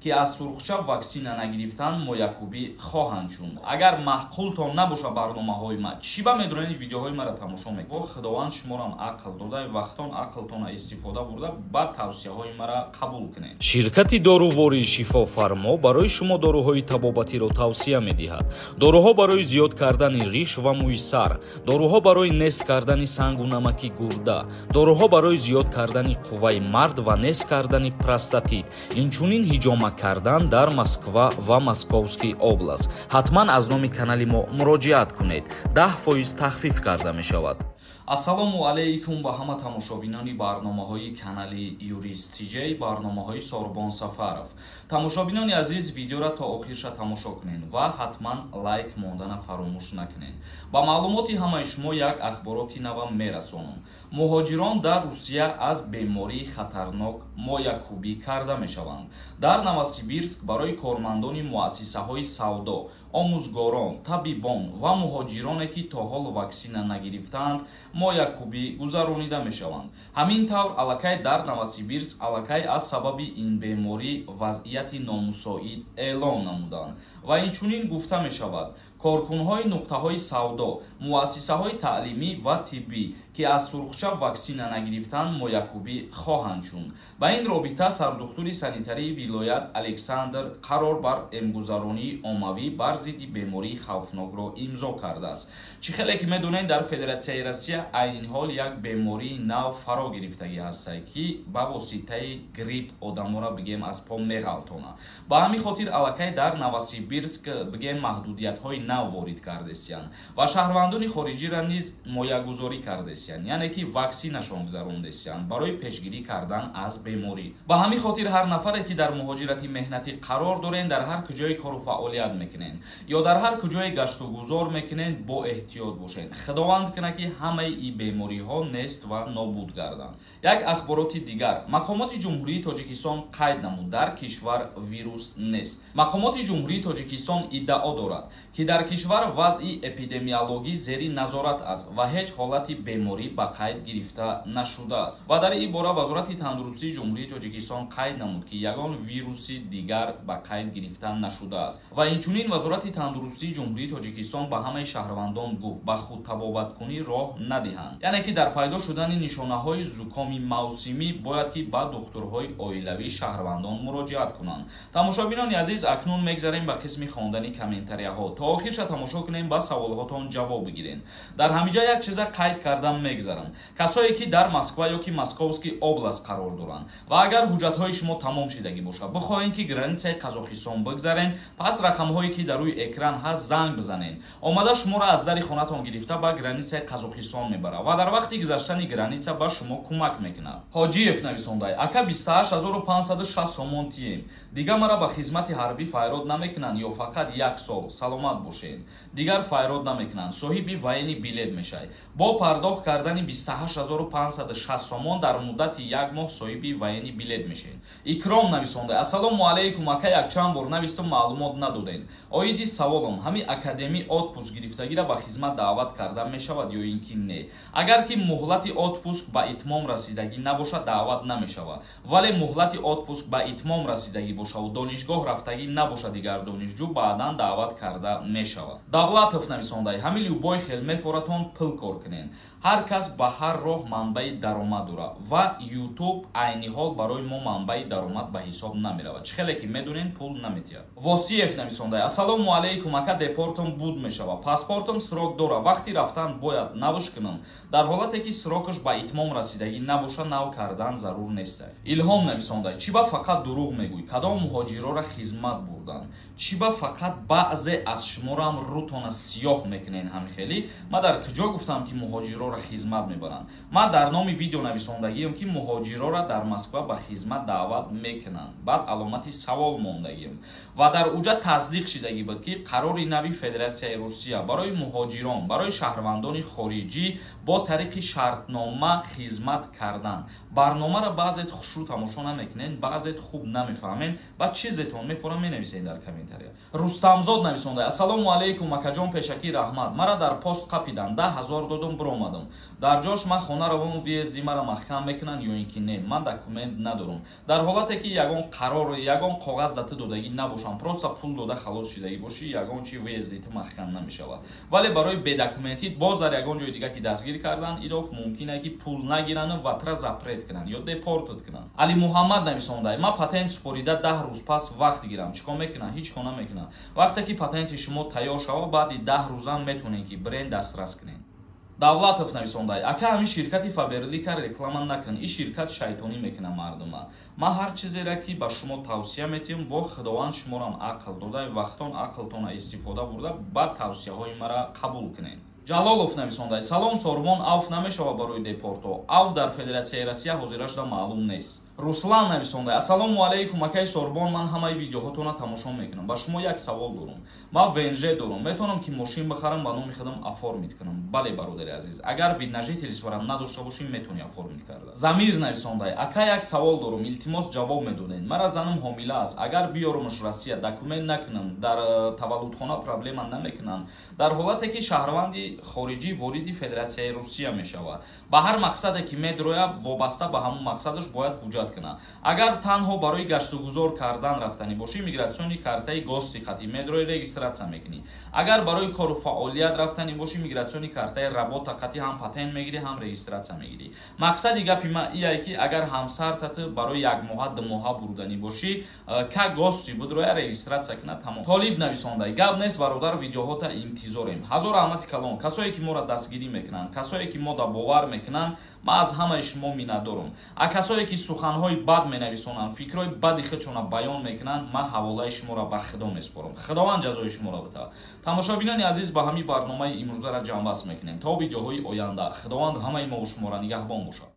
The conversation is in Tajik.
ки аз сурхча ваксина нагирифтанд моякӯбӣ хоҳанд шуд. Агар маъқултон набоша барномаҳои ман, чӣ ба медонед видеоҳои маро тамошо мекунед? Худованд шуморам ақл дода, вақтон ақлтона истифода бурда ба тавсияҳои мара қабул кунед. Ширкати дорувори шифофармо барои шумо доруҳои табобатиро тавсия медиҳад. Доруҳо барои зиёд кардани риш ва мӯи сар, доруҳо барои нест кардани сангу намаки гурда, доруҳо барои зиёд кардани қувваи мард ва нест кардани простатит, инчунин ҳиҷома кардан дар Москва ва Московский област. ҳатман аз номи канали мо муроҷиат кунед. 10% тахфиф карда мешавад. Ассалому алайкум ба ҳама тамошобинони барномаҳои канали Юрист TJ, барномаҳои Сорбон Сафаров. Тамошобинони азиз, видеоро то охирша тамошо кунед ва ҳатман лайк мондана фаромӯш накунед. Ба маълумоти ҳамаи шумо як ахбороти нава мерасонам. Муҳоҷирон дар Русия аз бемории хатарнок моякӯбӣ карда мешаванд. Дар Новосибирск барои кормандони муассисаҳои савдо, омӯзгорон, табибон ва муҳоҷироне ки то ҳол ваксина нагирифтаанд моякӯбӣ гузаронида мешаванд. Ҳамин тавр аллакай дар Новосибирск аллакай аз сабаби ин беморӣ вазъияти номусоид эълон намуданд ва инчунин гуфта мешавад, коркунҳои нуқтаҳои савдо, муассисаҳои таълимӣ ва тиббӣ ки аз сурхча ваксина нагирифтанд моякӯбӣ хоҳанд шуд. Ба ин робита сардухтури санитарии вилоят Александр қарор бар эмгузаронии оммавӣ бар зидди бемории хавфнокро имзо кардааст. Чӣ хеле ки медонед, дар Федератсияи Россия айни ҳол як бемории нав фаро гирифтагӣ ҳастад ки ба воситаи грипп одаморо бигем аз по меғалтона. Ба ҳамин хотир аллакай дар Новосибирск бигем маҳдудиятҳои нав ворид кардесиянд ва шаҳрвандони хориҷиро низ моягузорӣ кардесиянд, яъне ки ваксинашон гузарондесиянд барои пешгирӣ кардан аз беморӣ. Ба ҳамин хотир ҳар нафаре ки дар муҳоҷирати меҳнатӣ қарор дорен, дар ҳар куҷои кору фаъолият мекунен ё дар ҳар куҷои гашту гузор мекунен, бо эҳтиёт бошед. Худованд куна ки ҳамаи ин бемориҳо нест ва нобуд гарданд. Як ахбороти дигар, мақомоти ҷумҳурии Тоҷикистон қайд намуд, дар кишвар вирус нест. Мақомоти ҷумҳурии Тоҷикистон иддао дорад ки дар кишвар вазъи эпидемиологӣ зери назорат аст ва ҳеҷ ҳолати беморӣ ба қайд гирифта нашудааст. Ва дар ин бора Вазорати Тандурустии Ҷумҳурии Тоҷикистон қайд намуд ки ягон вируси дигар ба қайд гирифта нашудааст. Ва инчунин Вазорати Тандурустии Ҷумҳурии Тоҷикистон ба ҳамаи шаҳрвандон гуфт ба худтабобаткунӣ роҳ надиҳанд. Яъне ки дар пайдо шудани нишонаҳои зукоми мавсимӣ бояд ки ба духтурҳои оилавӣ шаҳрвандон муроҷиат кунанд. Тамошобинони азиз, акнун мегзарем ба қисми хондани комментарияҳо. То охирша тамошо кунем, ба саволҳотон ҷавоб бигирем. Дар ҳамиҷа як чиза қайд карда мегзарам. Касое ки дар Москва ё ки Московский област қарор доранд ва агар ҳуҷҷатҳои шумо тамом шидагӣ бошад, бихоҳед ки границаи Қазоқистон бигзарен, пас рақамҳое ки дар рӯи экран ҳаст занг бизанед. Омада шуморо аз дари хонатон гирифта ба границаи Қазоқистон мебарад ва дар вақти гузаштани граница ба шумо кӯмак мекунад. Ҳоҷиев нависондай: ака 28560 сомон тием. Дигар мара ба хизмати ҳарбӣ файрод намекунанд ё фақат 1 сол? Саломат бошед. Дигар файрод намекунанд, соҳиби военни билет мешавед. Бо пардохт кардани 28560 сомон дар муддати 1 моҳ соҳиби военни билет мешавед. Икром нависондай: ассалому алайкум ака, якчанд бор навистам, маълумот надодед. Оиди саволам, ҳамин академӣ отпуск гирифтагиро ба хизмат даъват карда мешавад ё ин ки не? Агар ки муҳлати отпуск ба итмом расидагӣ набошад, даъват намешавад. Вале муҳлати отпуск ба итмом расидагӣ бошад ва донишгоҳ рафтагӣ набошад, дигар донишҷӯ баъдан даъват карда мешавад. Давлатов нависондай: ҳамин любой хел мефоратон пул кор кунед. ҳар кас ба ҳар роҳ манбаи даромад дорад ва YouTube айни ҳол барои мо манбаи даромад ба ҳисоб намеравад. Чӣ хеле ки медонен, пул наметиҳад. Восиев нависондай: ассалому алайкум ака, депортом буд мешавад, паспортом срок дора, вақти рафтан бояд навш кунам. Дар ҳолате ки срокаш ба итмом расидагӣ набошад, нав кардан зарур нест. Илҳом нависондай: чӣ ба фақат дурӯғ мегӯй? Кадом муҳоҷирора хизмат бурданд? Чӣ ба фақат баъзе аз шуморам рӯтона сиёҳ мекунен ҳамин хелӣ? Ман дар куҷо гуфтам ки муҳоҷирора хизмат мебаранд? Ман дар номи видео нависондагиам ки муҳоҷирора дар Москва ба хизмат даъват мекунанд. Баъд аломати савол мондагиам ва дар уҷа тасдиқ шидагӣ буд ки қарори нави Федератсияи Русия барои муҳоҷирон, барои шаҳрвандони хориҷӣ бо тариқи шартнома хизмат кардан. Барномаро баъзет хушрӯ тамошо намекунед, баъзет хуб намефаҳмед, ба чизетон мефурам менависед дар комментария. Рустамзод нависонда: ассалому алайкум акаҷон, пешакӣ раҳмат. Мара дар пост қапидан 10,000 додум, биромадам. Дар ҷош ман хона равон виезди мара маҳкам мекунанд ё ин ки не? Ман документ надорам. Дар ҳолате ки ягон қарор, ягон коғаз дата додагӣ набошам, просто пул дода халос шудагӣ бошӣ, ягон чи виездит маҳкам намешавад. Вале барои бедокументит боз дар ягон ҷои дига ки дастгир кардан, ироф мумкин аст ки пул нагиранд ва тра запрет кунанд ё депортат кунанд. Али Муҳаммад нависонда: ман патент супорида 10 рӯз пас вақт гирам. Чӣ кор мекунам? Ҳеҷ кор намекунам. Вақте ки патенти шумо тайёр шавад, баъди 10 рӯза метавонед ки бирен дастрас кунед. Давлатов нависондай: ака ҳамин ширкати фаберлика реклама накун, ин ширкат шайтонӣ мекуна мардума. Ман ҳар чизеро ки ба шумо тавсия метиҳам, бо худованд шуморам ақл дода, вақтон ақлтона истифода бурда, баъд тавсияҳои мара қабул кунед. Ҷалолов нависондай: салом Сорбон, авф намешавад барои депорто. Авф дар Федератсияи Россия ҳозирашда маълум нест. Руслан нависондай: ассалому алайкум акаи Сорбон, ман ҳамаи видеоҳотона тамошо мекунам. Ба шумо як савол дорам. Ман ВНЖ дорам, метавонам ки мошин бихарам, ба номи худам оформит кунам? Бале бародари азиз, агар вид на жительстварам надошта бошем, метавонӣ оформит карда. Замир нависондай: ака як савол дорам, илтимос ҷавоб медодед. Мара занам ҳомила аст, агар биёрамаш Россия, документ накунам, дар таваллудхона проблема намекунанд. Дар ҳолате ки шаҳрванди хориҷӣ вориди Федератсияи Русия мешавад, ба ҳар мақсаде ки медрояд, вобаста ба ҳамон мақсадаш бояд ҳуҷҷат кунад. Агар танҳо барои гаштугузор кардан рафтанӣ бошӣ, мигратсиони картаи гости хати медрои регистратсия мекунӣ. Агар барои кору фаъолият рафтанӣ бошӣ, мигратсиони картаи работа хати ҳам патент мегирӣ, ҳам регистратсия мегирӣ. Мақсади гапи ман ие ки агар ҳамсартат барои 1 моҳа 2 моҳа бурданӣ бошӣ, ка гости будроя регистратсия кунад, тамом. Толиб нависондай: гап нест бародар, видеоҳота интизорем. ҳазор раҳмати калон. Касое ки моро дастгирӣ мекунанд, касое ки мода бовар мекунанд, ман аз ҳамаи шумо миннатдорам. А касое ки суханҳои бад менависонанд, фикрҳои бади худшона баён мекунанд, ман ҳаволаи шуморо ба Худо меспорам. Худованд ҷазои шуморо битавад. Тамошобинони азиз, ба ҳамин барномаи имрӯзаро ҷамъбаст мекунем. То видеоҳои оянда, Худованд ҳамаи мо шуморо нигаҳбон бошад.